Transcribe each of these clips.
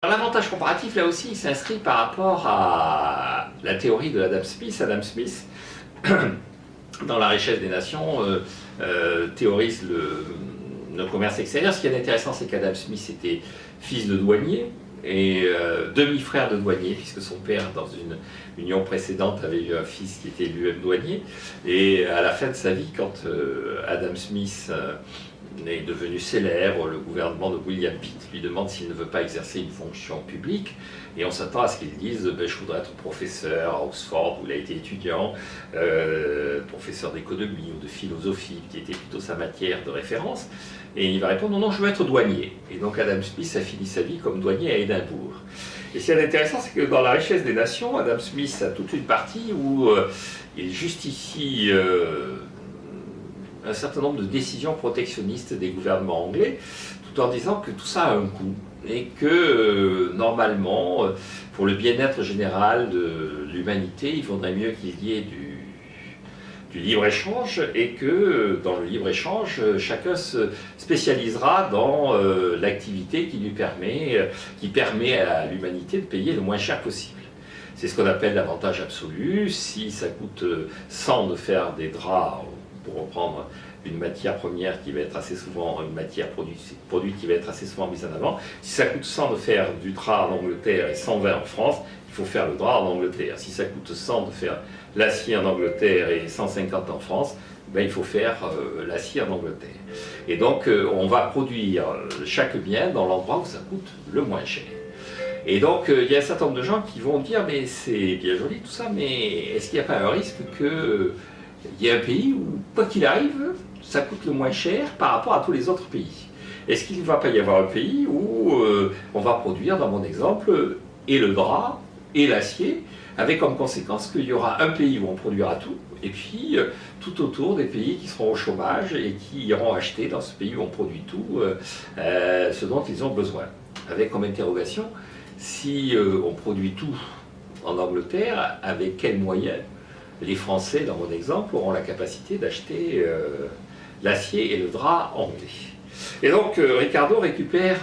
L'avantage comparatif, là aussi, il s'inscrit par rapport à la théorie de Adam Smith. Adam Smith, dans La richesse des nations, théorise le commerce extérieur. Ce qui est intéressant, c'est qu'Adam Smith était fils de douanier et demi-frère de douanier, puisque son père, dans une union précédente, avait eu un fils qui était lui-même douanier. Et à la fin de sa vie, quand Adam Smith est devenu célèbre, le gouvernement de William Pitt lui demande s'il ne veut pas exercer une fonction publique, et on s'attend à ce qu'il dise « je voudrais être professeur à Oxford où il a été étudiant, professeur d'économie ou de philosophie, qui était plutôt sa matière de référence », et il va répondre « non, je veux être douanier ». Et donc Adam Smith a fini sa vie comme douanier à Édimbourg. Et ce qui est intéressant, c'est que dans La richesse des nations, Adam Smith a toute une partie où il justifie un certain nombre de décisions protectionnistes des gouvernements anglais, tout en disant que tout ça a un coût et que normalement, pour le bien-être général de l'humanité, il faudrait mieux qu'il y ait du libre-échange et que dans le libre-échange, chacun se spécialisera dans l'activité qui permet à l'humanité de payer le moins cher possible. C'est ce qu'on appelle l'avantage absolu. Si ça coûte 100 de faire des draps, pour reprendre une matière première qui va être assez souvent, une matière produite qui va être assez souvent mise en avant, si ça coûte 100 de faire du drap en Angleterre et 120 en France, il faut faire le drap en Angleterre. Si ça coûte 100 de faire l'acier en Angleterre et 150 en France, ben, il faut faire l'acier en Angleterre. Et donc on va produire chaque bien dans l'endroit où ça coûte le moins cher. Et donc il y a un certain nombre de gens qui vont dire mais c'est bien joli tout ça, mais est-ce qu'il n'y a pas un risque que il y a un pays où, quoi qu'il arrive, ça coûte le moins cher par rapport à tous les autres pays? Est-ce qu'il ne va pas y avoir un pays où on va produire, dans mon exemple, et le drap et l'acier, avec comme conséquence qu'il y aura un pays où on produira tout, et puis tout autour des pays qui seront au chômage et qui iront acheter dans ce pays où on produit tout ce dont ils ont besoin. Avec comme interrogation, si on produit tout en Angleterre, avec quels moyens les Français, dans mon exemple, auront la capacité d'acheter l'acier et le drap anglais. Et donc Ricardo récupère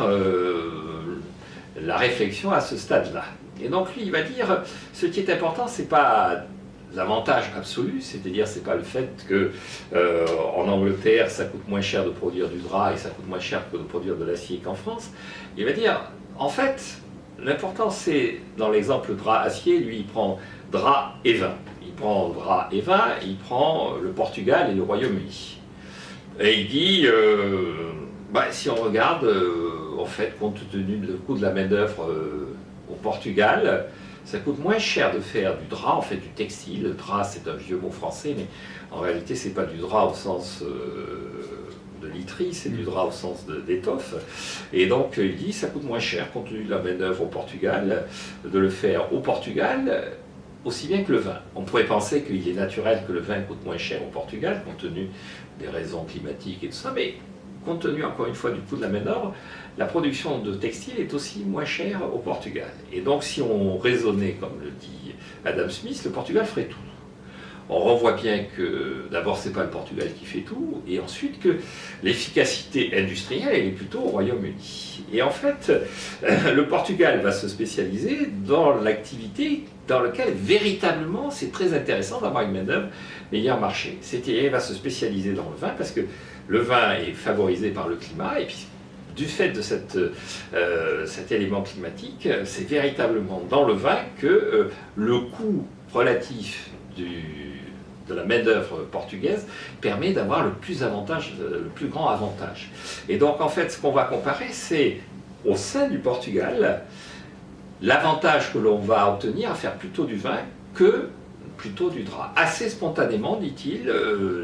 la réflexion à ce stade-là. Et donc lui, il va dire, ce qui est important, c'est pas l'avantage absolu, c'est-à-dire c'est pas le fait que en Angleterre, ça coûte moins cher de produire du drap et ça coûte moins cher que de produire de l'acier qu'en France. Il va dire, en fait, l'important c'est, dans l'exemple drap-acier, lui, il prend drap et vin. Il prend drap et vin, il prend le Portugal et le Royaume-Uni. Et il dit, si on regarde, en fait, compte tenu du coût de la main-d'œuvre au Portugal, ça coûte moins cher de faire du drap, en fait du textile. Le drap, c'est un vieux mot français, mais en réalité, c'est pas du drap au sens de literie, c'est du drap au sens d'étoffe. Et donc, il dit, ça coûte moins cher, compte tenu de la main-d'œuvre au Portugal, de le faire au Portugal, aussi bien que le vin. On pourrait penser qu'il est naturel que le vin coûte moins cher au Portugal, compte tenu des raisons climatiques et tout ça, mais compte tenu encore une fois du coût de la main-d'œuvre, la production de textile est aussi moins chère au Portugal. Et donc si on raisonnait, comme le dit Adam Smith, le Portugal ferait tout. On revoit bien que d'abord c'est pas le Portugal qui fait tout, et ensuite que l'efficacité industrielle elle est plutôt au Royaume-Uni. Et en fait, le Portugal va se spécialiser dans l'activité dans laquelle véritablement c'est très intéressant d'avoir une main-d'œuvre meilleur marché. C'est-à-dire il va se spécialiser dans le vin parce que le vin est favorisé par le climat et puis du fait de cet élément climatique, c'est véritablement dans le vin que le coût relatif de la main-d'œuvre portugaise permet d'avoir le plus grand avantage. Et donc en fait, ce qu'on va comparer, c'est au sein du Portugal, l'avantage que l'on va obtenir à faire plutôt du vin que plutôt du drap. Assez spontanément, dit-il,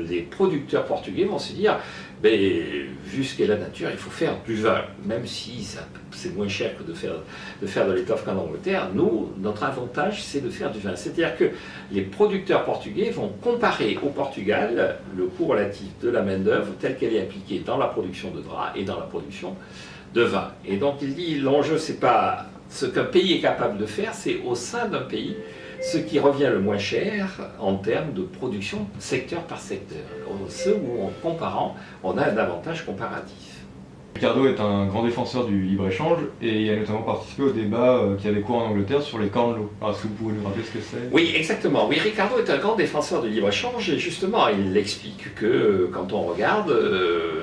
les producteurs portugais vont se dire vu ce qu'est la nature, il faut faire du vin, même si c'est moins cher que de faire de l'étoffe qu'en Angleterre. Nous, notre avantage, c'est de faire du vin. C'est-à-dire que les producteurs portugais vont comparer au Portugal le coût relatif de la main-d'œuvre telle qu'elle est appliquée dans la production de drap et dans la production de vin. Et donc il dit, l'enjeu, c'est pas ce qu'un pays est capable de faire, c'est au sein d'un pays ce qui revient le moins cher en termes de production secteur par secteur. Ce où, en comparant, on a un avantage comparatif. Ricardo est un grand défenseur du libre-échange et il a notamment participé au débat qui avait cours en Angleterre sur les Corn Laws. Alors, est-ce que vous pouvez nous rappeler ce que c'est? Oui, exactement. Oui, Ricardo est un grand défenseur du libre-échange et justement, il explique que quand on regarde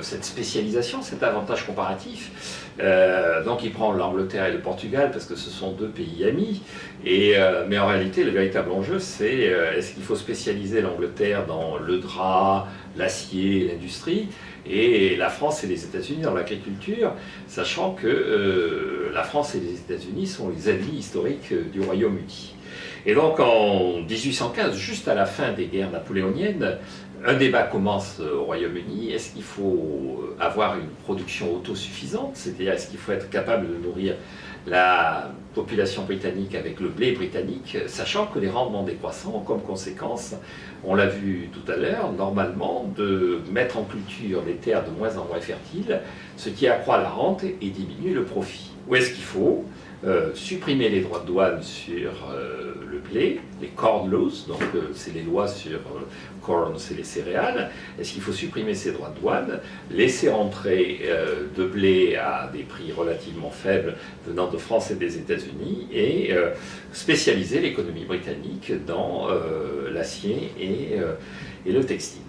cette spécialisation, cet avantage comparatif, donc il prend l'Angleterre et le Portugal parce que ce sont deux pays amis, mais en réalité, le véritable enjeu, c'est est-ce qu'il faut spécialiser l'Angleterre dans le drap, l'acier, l'industrie, et la France et les États-Unis dans l'agriculture, sachant que la France et les États-Unis sont les amis historiques du Royaume-Uni. Et donc en 1815, juste à la fin des guerres napoléoniennes, un débat commence au Royaume-Uni. Est-ce qu'il faut avoir une production autosuffisante, c'est-à-dire est-ce qu'il faut être capable de nourrir la population britannique avec le blé britannique, sachant que les rendements décroissants ont comme conséquence, on l'a vu tout à l'heure, normalement de mettre en culture des terres de moins en moins fertiles, ce qui accroît la rente et diminue le profit. Ou est-ce qu'il faut supprimer les droits de douane sur le blé, les corn laws, donc c'est les lois sur corn, c'est les céréales. Est-ce qu'il faut supprimer ces droits de douane, laisser entrer de blé à des prix relativement faibles venant de France et des États-Unis et spécialiser l'économie britannique dans l'acier et le textile?